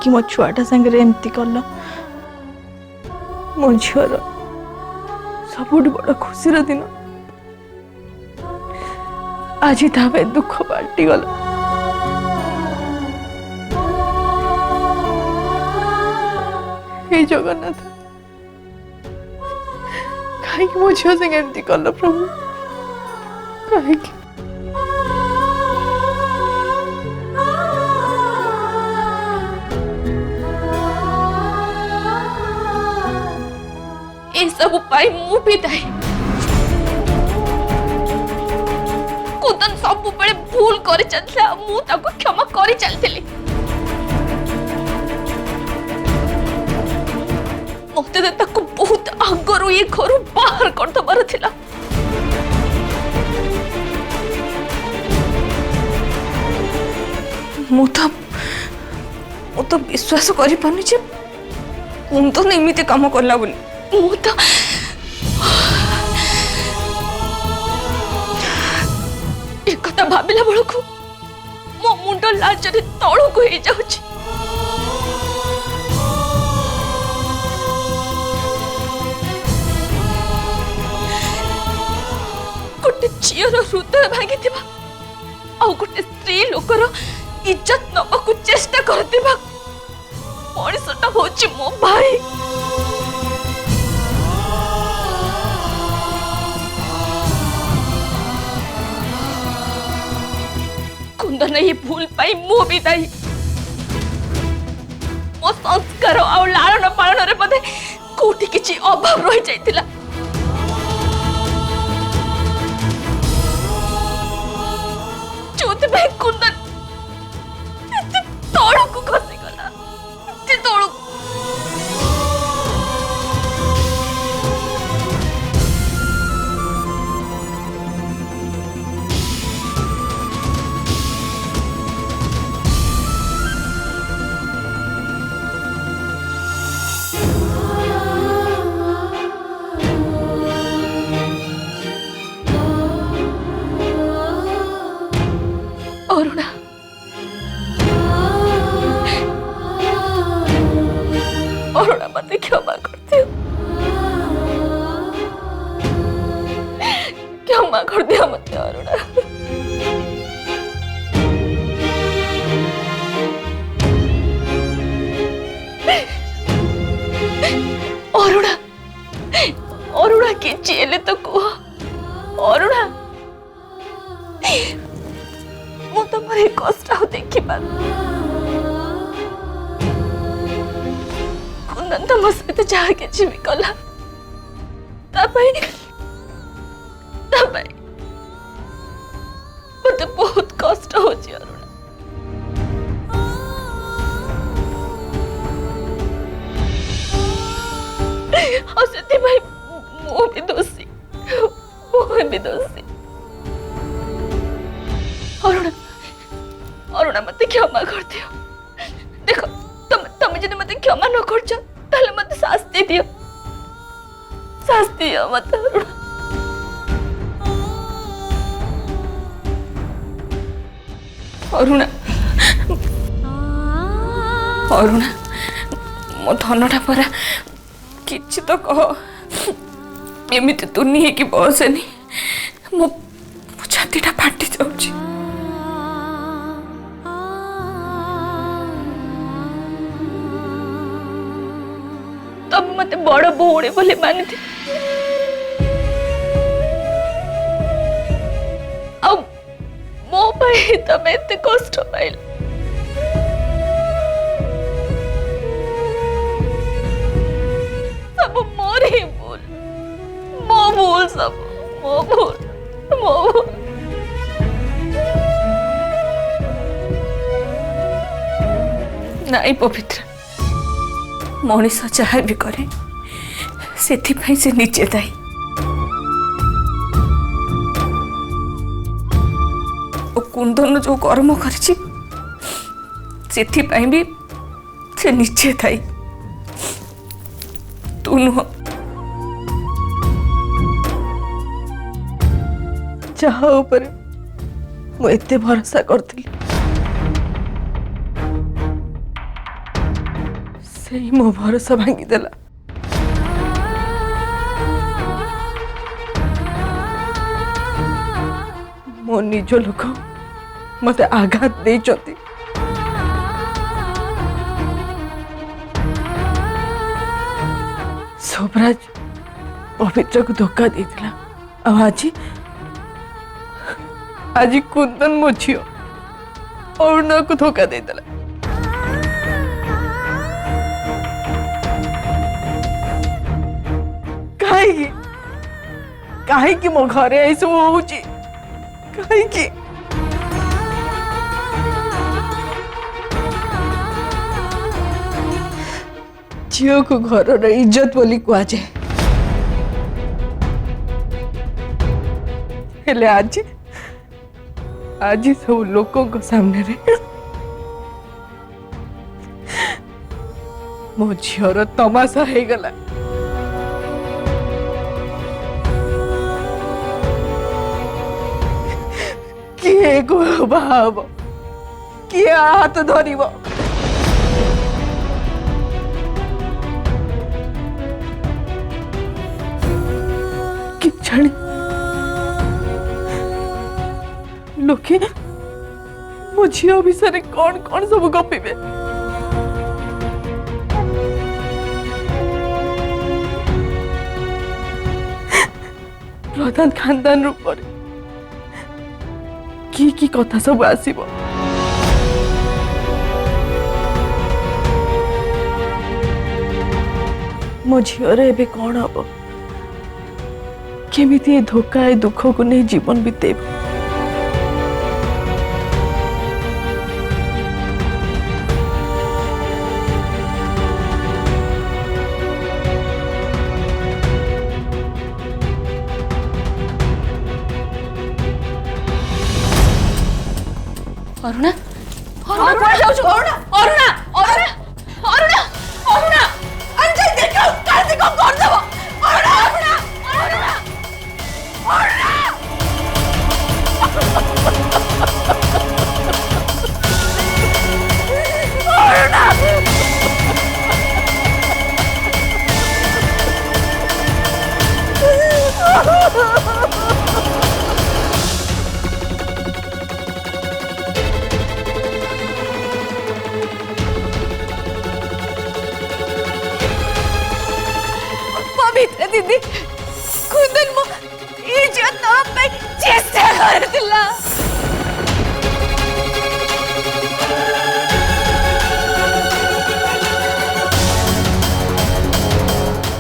कहीं मो छुआटा सागर एमती कल मो झीर सब बड़ खुशी दिन आज दुख बाटी गला। हे जगन्नाथ कहीं मो झील संगे एमती कल प्रभु कहीं सब पाई मु भी दायी। कुंदन सब बड़े भूल करी चलता मु ताको क्षमा करी चलती मते ताको बहुत आगरू ये घर बाहर कर दबार थिला। मु तो विश्वास करि पानी जे कुंदन एमिति काम करला बोली मु तो एक कथा भाविला बेलू मो मुंड लाजरे तलू को हो जाउछि। गोटे झीर हृदय भांगी आ गोटे स्त्री लोकर इज्जत नबाकू चेष्टा करथिबा मनीषटा होछि मो भाई। कुंदन ये भूल पाई मो भी दायी। मो संस्कार आ लालन पालन रे बदे कोठी किछि अभाव रहि जाइतिला। जोति भाई कुंदन तोड़ को खसी गला तोड़ अरुणा अरुणा मत क्षमा कर दिया मत अरुणा। अरुणा अरुणा के जेले तो कह अरुणा मु तुम्हारे कष्ट देखी कुंदन तुम सहित जहा कि भी कला मत बहुत कष्ट हो अरुणा। मु भी दोषी अरुणा अरुणा मत क्षमा कर दियो। देखो तुम जब मत क्षमा न कर मत शास्ति दियो मत अरुणा अरुणा मो धनटा परा किछि तो कह एमिति तू नहीं कि बसनी मो छातीटा फाटी जाउछि। तब मत बड़ भौणी बोले मानी थी मो भाई तमें एते कष्ट पाइल सब मोर ही भूल मो भूल सब मो भूल नाई पवित्र मनीष जहाँ भी करे से निजे दायी। कुंदन जो कर्म कर भी से निजे दायी तू नुह। जहाँ ऊपर मुझे भरोसा करी से ही मो भरोसा भांगीदेला। मो निज लोक मत आघात दे चती। शोभराज पवित्र को धोखा देला। आज आज कुंदन मो झील अरुणा को धोखा देला। कहीं मो घरे आई सब होची कहीं झील को घर इज्जत बोली कहुए हेले आज आज सब लोकों को सामने रे मो झीर तमाशा हो गला। किए को भाव किए हाथ धरिब कि जानी लोके मो झील विषय कौन कौन सब गपिबे। प्रधान खानदान रूप की कथा सब आसीबो। मो झीर एबे कौन हम केमिति धोखा ए दुख को नहीं जीवन बीतेब। अरुणा अरुणा कौन जाऊ अरुणा अरुणा अरुणा अरुणा अरुणा अरे जाई देखो कार्तिक को कर देबो। अरुणा अरुणा अरुणा अरुणा पवित्र दीदी कुंदन मो इज्जत ना पे चेष्टा करतिला।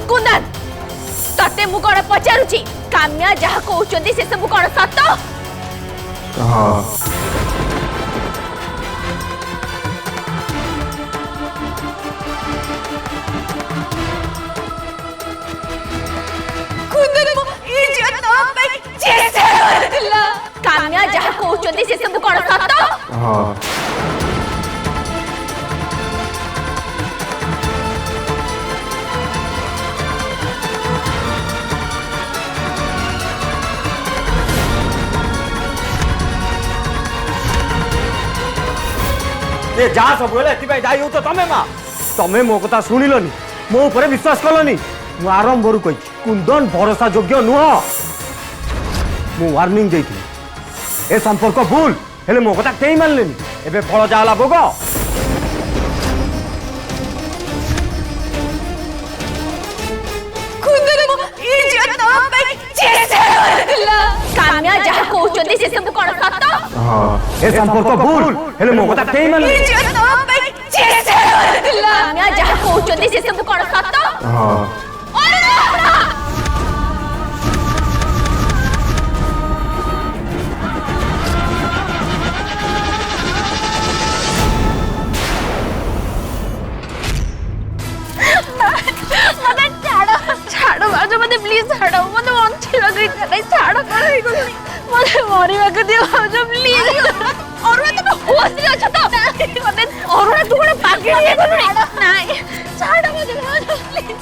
कुंदन तते मु कोन पचारुची काम्या जहा कहउचंदी से सब कोन सत? हां काम्या जहा कहउचंदी से सब कोन सत? हां ये जा सब बोले एति जाई हो तो तमे मा तमे मो कथा सुनिलनी मो ऊपर विश्वास कलनी। मु आरंभ रू कहि कुंदन भरोसा योग्य नुह। मु वार्निंग देथि ए संपर्क भूल हेले मो कथा केई मानलेनी। एबे फल जाला भोग। कुंदन मो इज्जत ना पे चेष्टा करतिला। काम्या जहा कहउचंदी से सब कोन सत? हां ए संपर्क भूल हेले मो कथा केई मानलेनी। इज्जत ना पे चेष्टा करतिला। काम्या जहा कहउचंदी से सब कोन सत? हां प्लीज छाड़ो मत अच्छी लग रही छाड़ो मत मरिया के दियो प्लीज। और तुम होश में अच्छा तो मत और तू बड़ा पागल है नहीं छाड़ो मत प्लीज।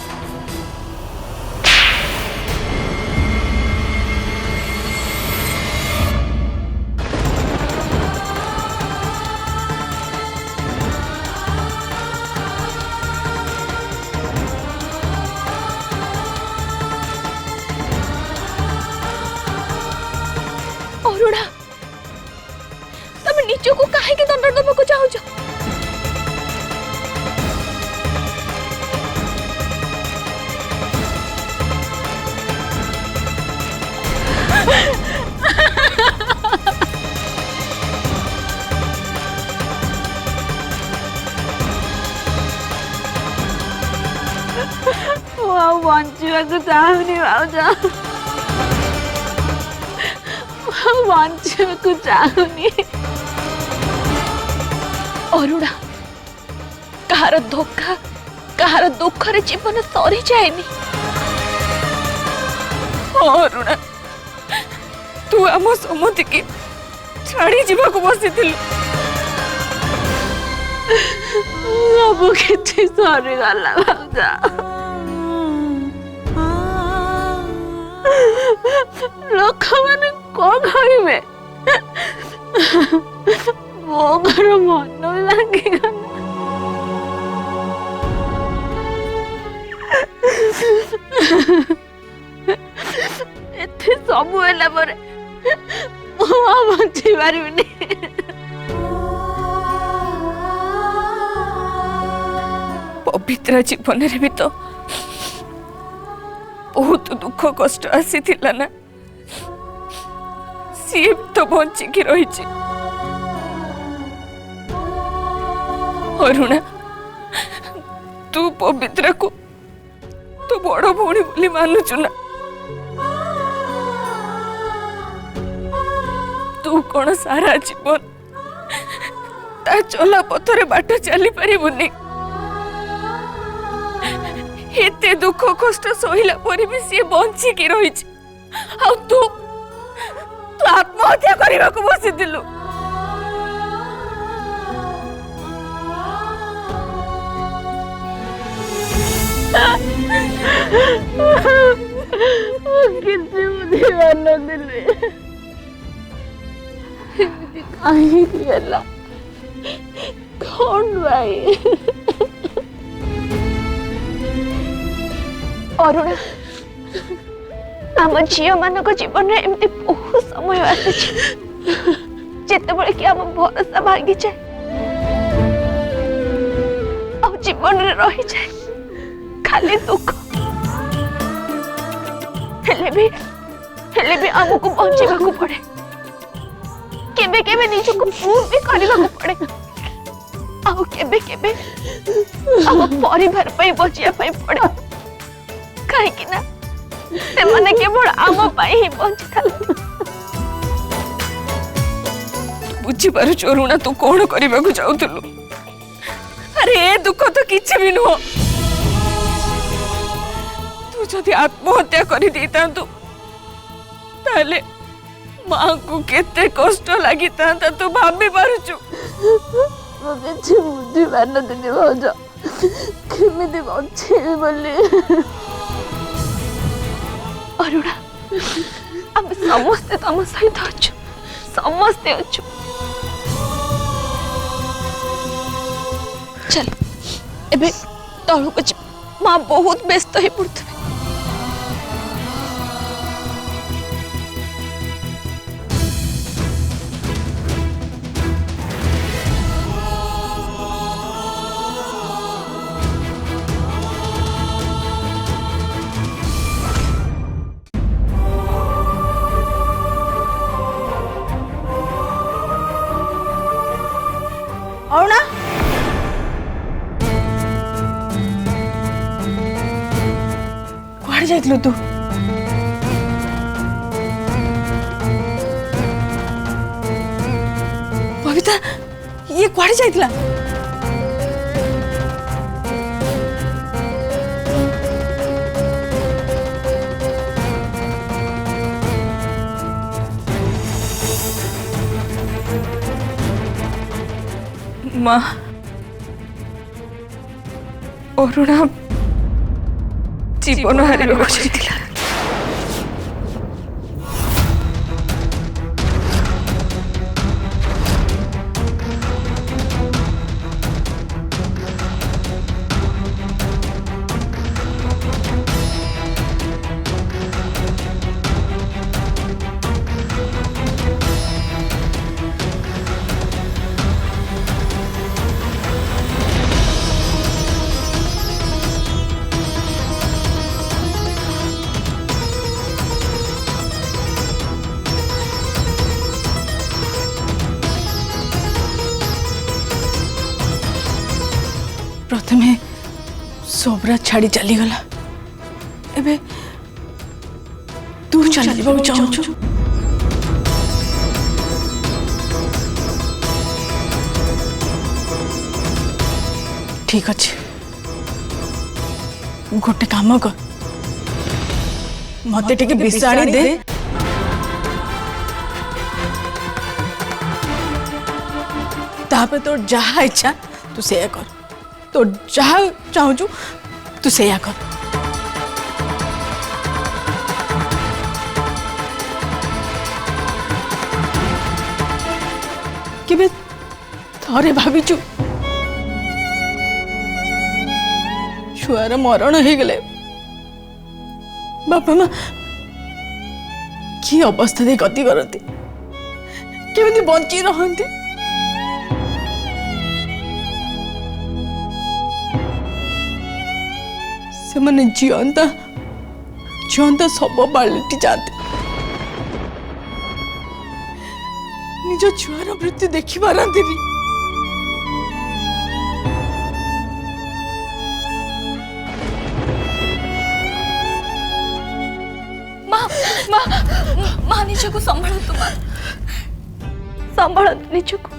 अरुणा तमे निजो को काहे के दंड दबा को चाहो बंचवाक चाहूनी भाज बंचवाक चाहूनी अरुणा कहार धोखा कहार दुखरे जीवन सरी जाएनी अरुणा तू आम समति की छाड़ी जीवा को बसी सब किसी सरी गला भाजा लोक मैंने कौन करेंगे मो घर मन लगे एते सब होला परे मो बंची पारिबिनी पवित्र जीवन रे भी तो बहुत दुख कष्ट आसी ना सी तो बंचिकी रही अरुणा तू पवित्र को तू बड़ भौणी बोली मानुचु ना तू कौन सारा जीवन ता चला पथरे बाट चली पारिबुनी एते दुख कष्ट सहिला पर भी सी बंचिकी रही तू आत्महत्या करने को बसीलु किसी बुद्धिमान नदिले कहीं गला कौन भाई अरुणा आम झील मान जीवन में एमती बहुत समय आते कि आम भरोसा भांगी जाए आ जीवन में रही जाए खाली दुख हेले भी आमको बंचा पड़े केबे केबे निजको प्रूव भी करने पड़े आउ केबे केबे आम परिवार पे बचिया पड़े कहीं ना से माने केवल आम पाई ही बंची था बुझी पारु अरुणा तू कौन करने को चाहूलु अरे ए दुख तो किसी भी नुह तू जदि आत्महत्या कर देता ताले माँ को केते कष्ट लगी था तू भाभी पारुचु मुझे बुद्धि पार दिन भाज केमिति बंचेबी बोली अरुणा हम समस्ते तुम सहित अच्छु समस्ते अच्छु चल एबे तळु को माँ बहुत व्यस्त हो पड़ते अरुणा कुआड़े जाइलु तू बबीता ये कुआड़े जाइतला माँ अरुणा जीवन हारे सबरा छाड़ी चली गला एबे दूर चली जाबा चाहूछु ठीक अच्छे गोटे काम कर मते टिके बिसाड़ी दे तापे तो जहा इच्छा तू से कर तो जहा चाहूचु तू से कर केबे थरे भाविचु छुआर मरण हो गले बापा माँ कि अवस्था दे गति करती केमिति बंची रहती से माने जीवंता जीवंता सब बाल्टी जाते निज छुआर मृत्यु देखी पारती माँ निज को संभाल तुम संभाल निज को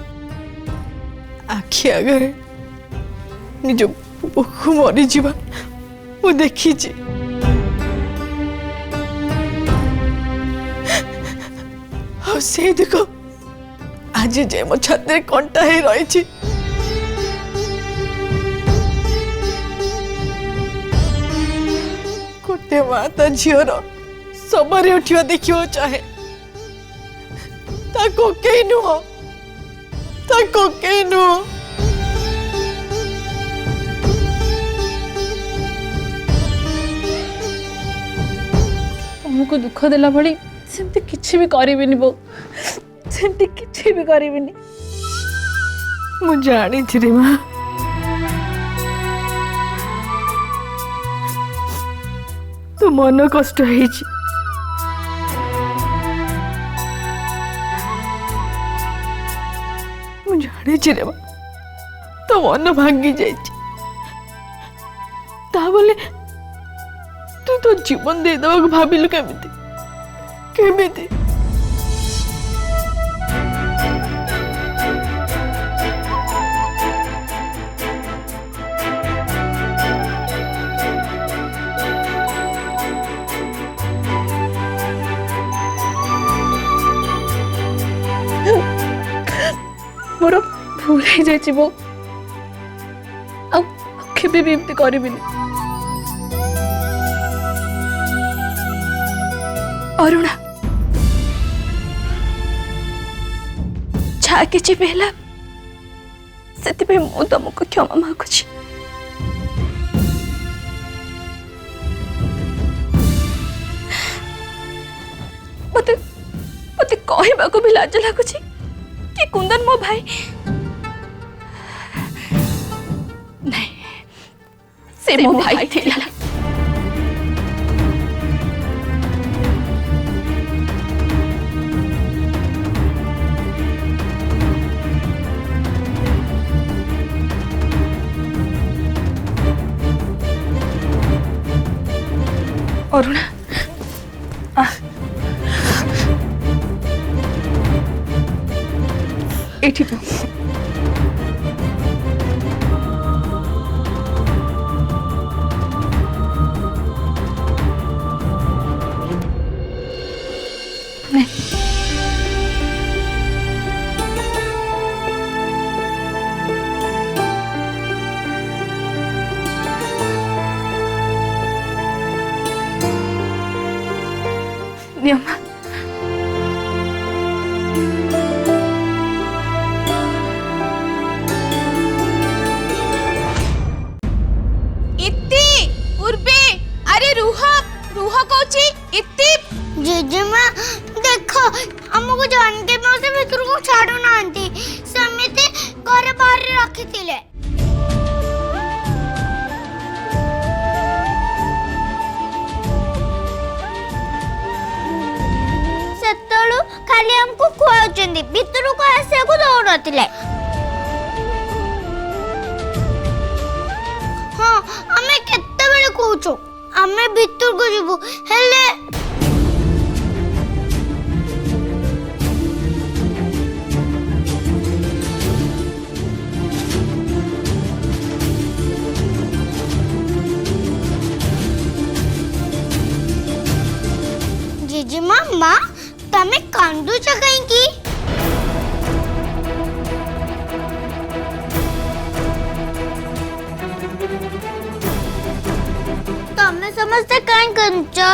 आखि आगे निज पुओ मरी जीवा मु देखी से देखो आज जे मो छाती कंटा ही रही गोटे माँ ता झीर सबरे उठा देखियो चाहे ताको कहीं नुह ताको कहीं नुह तुमको दुख देला भली सेमती किछि भी करिबिनी बो सेमती किछि भी करिबिनी मु जानी रे माँ तो मन कष्ट है जानी रे माँ तो मन भांगी जाइए तू तो जीवन दे दवा भाविलु केमिति केमिति मोर भूल हो जाइए बो केबे भी एमती करिबिनी अरुणा छा किछि पहला सेति पे मु तुमको क्षमा मागुछि मते मते कहबाको भी लाज लागुछि कि कुंदन मो भाई नहीं से मो भाई थिला अरुणा एठी तो नियमा जेजेमा देखो हमको जान के मौसे भीतर को छाड़ू नांती समिति घर बाहर रखी थिले सेतळु खाली हमको खुआउचंदी भीतर को आसे को दौड़तिले हां हमें कौच आमे भितर को जीवु हेले जीजीमा माँ तमे कांदू कहीं तमे समझते कहीं कंचा